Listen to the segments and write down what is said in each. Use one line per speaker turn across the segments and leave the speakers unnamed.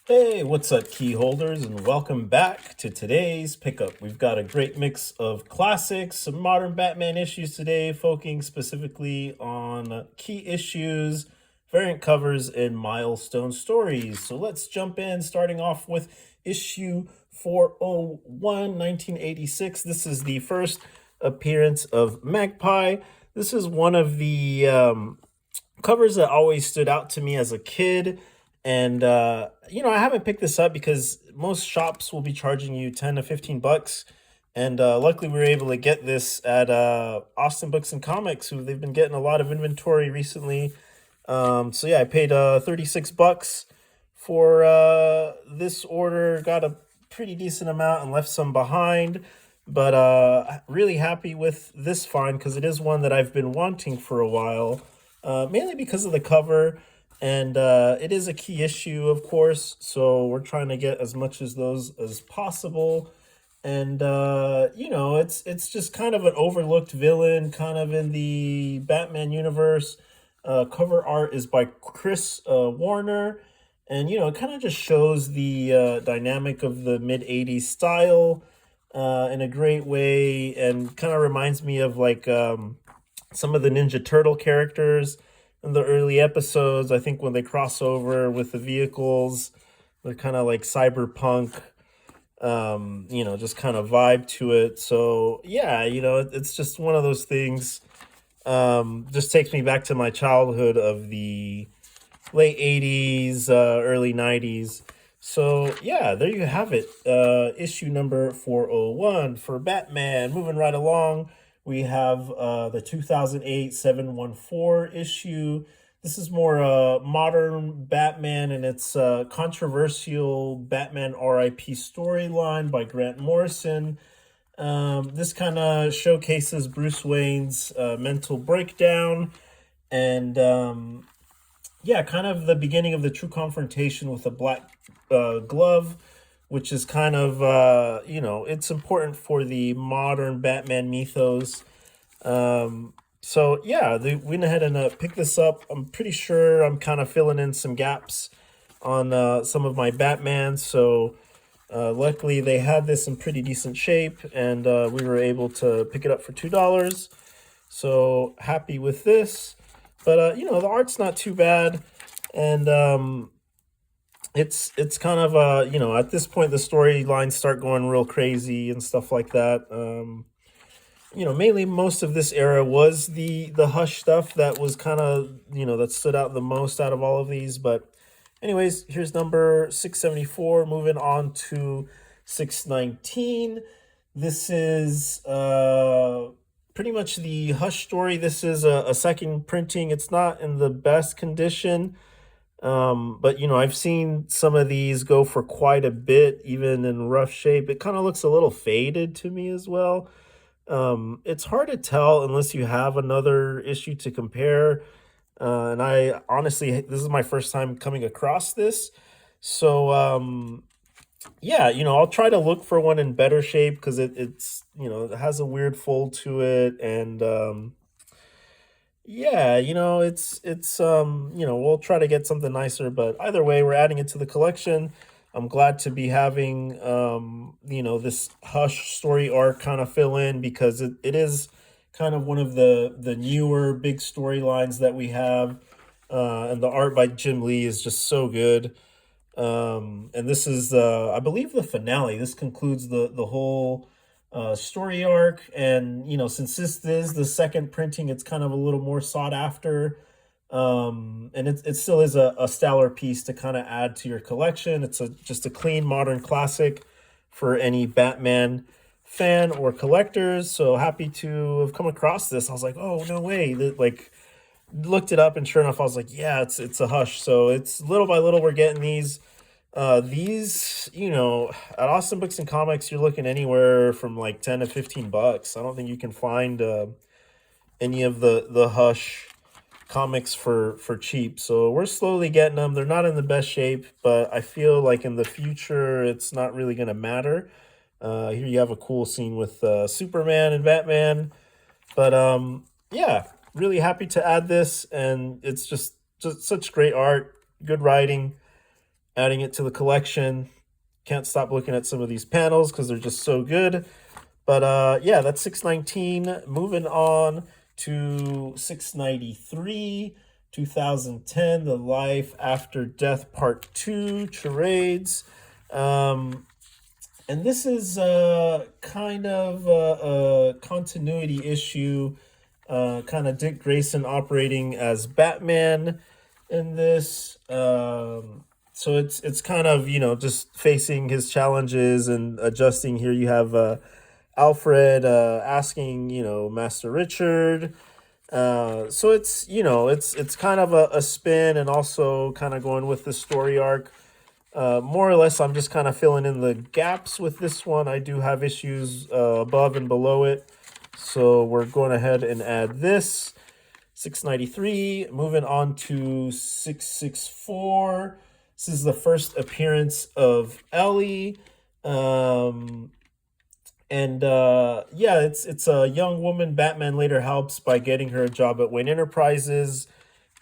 Hey, what's up, key holders, and welcome back to today's pickup. We've got a great mix of classics, some modern Batman issues today, focusing specifically on key issues, variant covers, and milestone stories. So let's jump in, starting off with issue 401, 1986. This is the first appearance of Magpie. This is one of the covers that always stood out to me as a kid. And I haven't picked this up because most shops will be charging you 10 to 15 bucks. And luckily, we were able to get this at Austin Books and Comics, who they've been getting a lot of inventory recently. So yeah, I paid 36 bucks for this order. Got a pretty decent amount and left some behind. But really happy with this find because it is one that I've been wanting for a while, mainly because of the cover. And it is a key issue, of course, so we're trying to get as much as those as possible. And it's just kind of an overlooked villain, kind of in the Batman universe. Cover art is by Chris Warner, and it kind of just shows the dynamic of the mid '80s style in a great way, and kind of reminds me of like some of the Ninja Turtle characters in the early episodes. I think when they cross over with the vehicles, they're kind of like cyberpunk, just kind of vibe to it. So yeah, it's just one of those things. Just takes me back to my childhood of the late '80s, early '90s. So yeah, there you have it. Issue number 401 for Batman. Moving right along, we have the 2008 714 issue. This is more modern Batman, and it's controversial Batman RIP storyline by Grant Morrison. This kind of showcases Bruce Wayne's mental breakdown and yeah, kind of the beginning of the true confrontation with the Black Glove, which is kind of, it's important for the modern Batman mythos. So yeah, they went ahead and picked this up. I'm pretty sure I'm kind of filling in some gaps on some of my Batman. So luckily they had this in pretty decent shape, and we were able to pick it up for $2. So happy with this. But the art's not too bad, and it's kind of at this point the storylines start going real crazy and stuff like that. Mainly most of this era was the Hush stuff that was kind of that stood out the most out of all of these. But anyways, here's number 674. Moving on to 619. This is pretty much the Hush story. This is a second printing. It's not in the best condition, but I've seen some of these go for quite a bit, even in rough shape. It kind of looks a little faded to me as well. It's hard to tell unless you have another issue to compare. And I honestly, this is my first time coming across this. So, yeah, I'll try to look for one in better shape because it's, it has a weird fold to it. And, yeah, we'll try to get something nicer, but either way, we're adding it to the collection. I'm glad to be having, this Hush story arc kind of fill in because it is kind of one of the newer big storylines that we have. And the art by Jim Lee is just so good. And this is, I believe, the finale. This concludes the whole story arc. And, since this is the second printing, it's kind of a little more sought after. And it still is a stellar piece to kind of add to your collection. It's just a clean modern classic for any Batman fan or collectors. So happy to have come across this. I was like, oh, no way. Like, looked it up, and sure enough, I was like, yeah, it's a Hush. So it's little by little we're getting these. These, at Austin Books and Comics, you're looking anywhere from like 10 to 15 bucks. I don't think you can find any of the Hush comics for cheap. So we're slowly getting them. They're not in the best shape, but I feel like in the future it's not really going to matter. Here you have a cool scene with Superman and Batman. But yeah, really happy to add this, and it's just such great art, good writing. adding it to the collection. Can't stop looking at some of these panels because they're just so good. But yeah, that's 619. Moving on to 693, 2010, The Life After Death Part 2, Charades. And this is kind of a continuity issue, kind of Dick Grayson operating as Batman in this. So it's kind of, just facing his challenges and adjusting. Here you have Alfred asking, Master Richard. So it's kind of a spin, and also kind of going with the story arc. More or less, I'm just kind of filling in the gaps with this one. I do have issues above and below it, so we're going ahead and add this. 693. Moving on to 664. This is the first appearance of Ellie. And yeah, it's a young woman Batman later helps by getting her a job at Wayne Enterprises,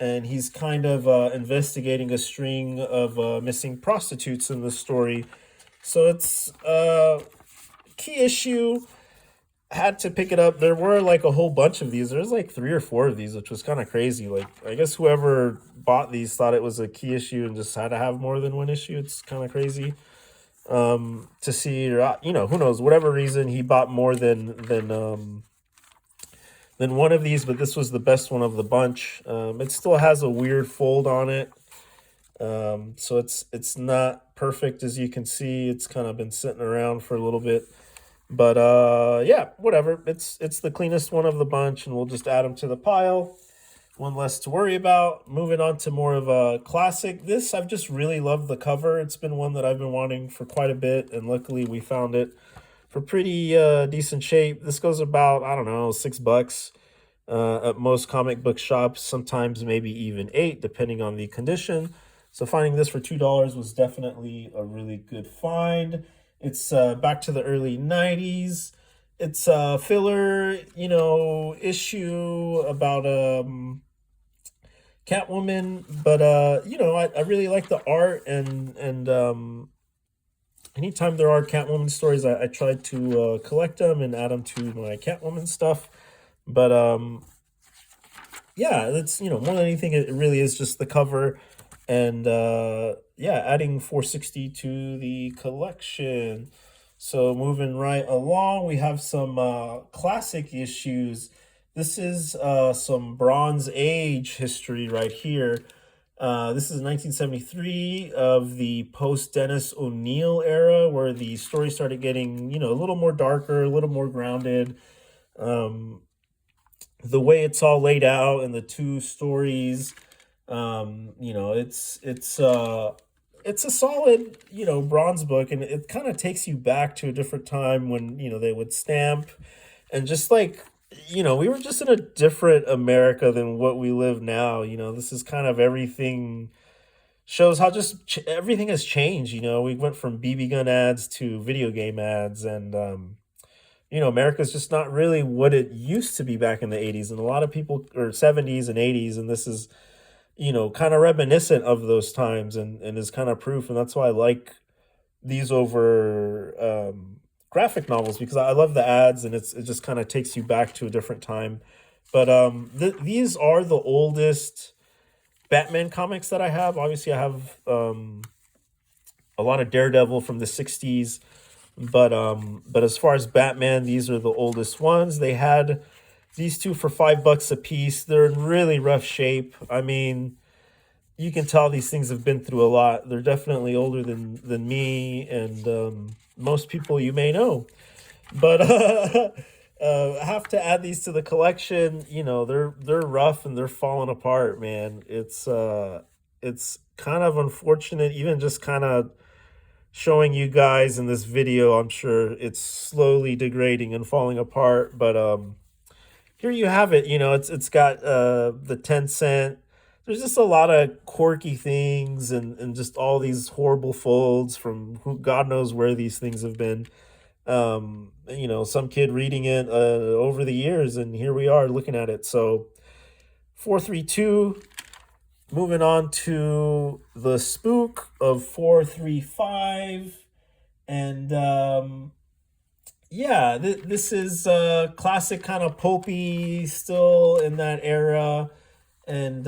and he's kind of investigating a string of missing prostitutes in the story. So it's a key issue. Had to pick it up. There were like a whole bunch of these. There's like 3 or 4 of these, which was kind of crazy. Like, I guess whoever bought these thought it was a key issue and just had to have more than one issue. It's kind of crazy to see, or who knows, whatever reason he bought more than one of these, but this was the best one of the bunch. It still has a weird fold on it, so it's not perfect, as you can see. It's kind of been sitting around for a little bit, but yeah, whatever. It's the cleanest one of the bunch, and we'll just add them to the pile. One less to worry about. Moving on to more of a classic. This, I've just really loved the cover. It's been one that I've been wanting for quite a bit, and luckily we found it for pretty decent shape. This goes about, I don't know, $6 at most comic book shops, sometimes maybe even 8, depending on the condition. So finding this for $2 was definitely a really good find. It's back to the early 90s. It's a filler, issue about Catwoman, but I really like the art, and anytime there are Catwoman stories, I try to collect them and add them to my Catwoman stuff. But yeah, it's more than anything, it really is just the cover, and yeah, adding 460 to the collection. So moving right along, we have some classic issues. This is some Bronze Age history right here. This is 1973 of the post Dennis O'Neil era, where the story started getting, a little more darker, a little more grounded. The way it's all laid out in the 2 stories, it's a solid, bronze book, and it kind of takes you back to a different time when, they would stamp, and just like, we were just in a different America than what we live now. This is kind of everything, shows how just everything has changed. We went from BB gun ads to video game ads, and America's just not really what it used to be back in the 80s, and a lot of people, or 70s and 80s, and this is, kind of reminiscent of those times, and is kind of proof. And that's why I like these over graphic novels, because I love the ads, and it just kind of takes you back to a different time. But these are the oldest Batman comics that I have. Obviously, I have a lot of Daredevil from the 60s, but as far as Batman, these are the oldest ones. They had these 2 for $5 a piece. They're in really rough shape. I mean, you can tell these things have been through a lot. They're definitely older than me and most people you may know. But I have to add these to the collection. They're rough and they're falling apart, man. It's kind of unfortunate, even just kind of showing you guys in this video. I'm sure it's slowly degrading and falling apart, but here you have it. It's got the 10 cent. There's just a lot of quirky things, and just all these horrible folds from who God knows where these things have been. Some kid reading it over the years, and here we are looking at it. So 432. moving on to the spook of 435. And yeah, this is classic kind of pulpy, still in that era. And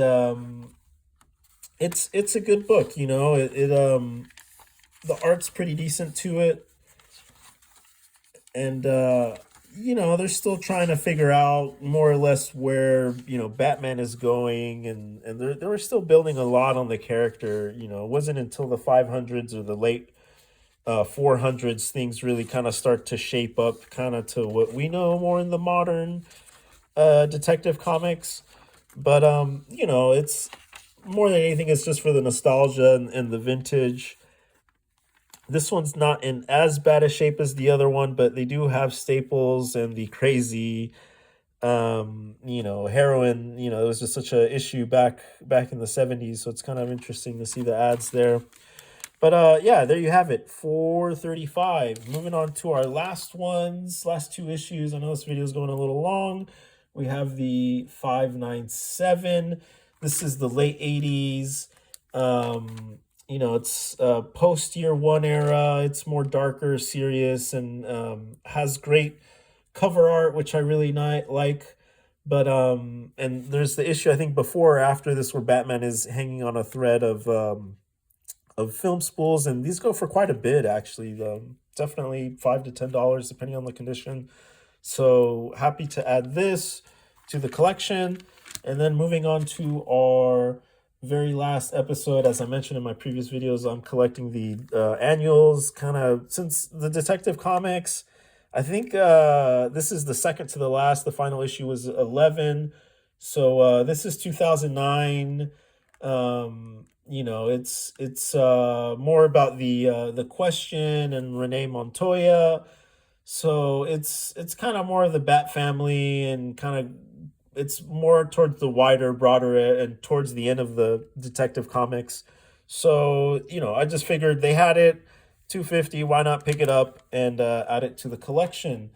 it's a good book, you know. The art's pretty decent to it. And you know, they're still trying to figure out more or less where, you know, Batman is going, and they were still building a lot on the character. You know, it wasn't until the 500s or the late 400s things really kind of start to shape up kind of to what we know more in the modern detective comics. But you know, it's more than anything, it's just for the nostalgia and the vintage. This one's not in as bad a shape as the other one, but they do have staples and the crazy, you know, heroin. You know, it was just such a issue back in the 70s, so it's kind of interesting to see the ads there. But yeah, there you have it, 435. Moving on to our last ones, last two issues. I know this video is going a little long. We have the 597. This is the late 80s. You know, it's post year one era. It's more darker, serious, and has great cover art, which I really like. But and there's the issue I think before or after this where Batman is hanging on a thread of film spools, and these go for quite a bit actually. Definitely $5 to $10 depending on the condition. So happy to add this to the collection. And then moving on to our very last episode, as I mentioned in my previous videos, I'm collecting the annuals, kind of since the Detective Comics. I think this is the second to the last. The final issue was 11. So this is 2009. You know, it's more about the Question and Renee Montoya. So it's kind of more of the Bat family, and kind of it's more towards the wider, broader, and towards the end of the Detective Comics. So you know, I just figured they had it 250. Why not pick it up and add it to the collection?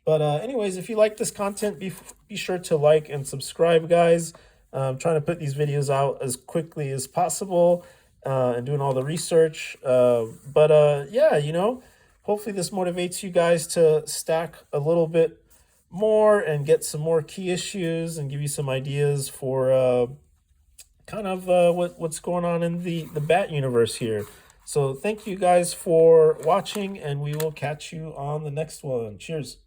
But anyways, if you like this content, be sure to like and subscribe, guys. I'm trying to put these videos out as quickly as possible and doing all the research. But yeah, you know, hopefully this motivates you guys to stack a little bit more and get some more key issues and give you some ideas for kind of what's going on in the Bat universe here. So thank you guys for watching, and we will catch you on the next one. Cheers.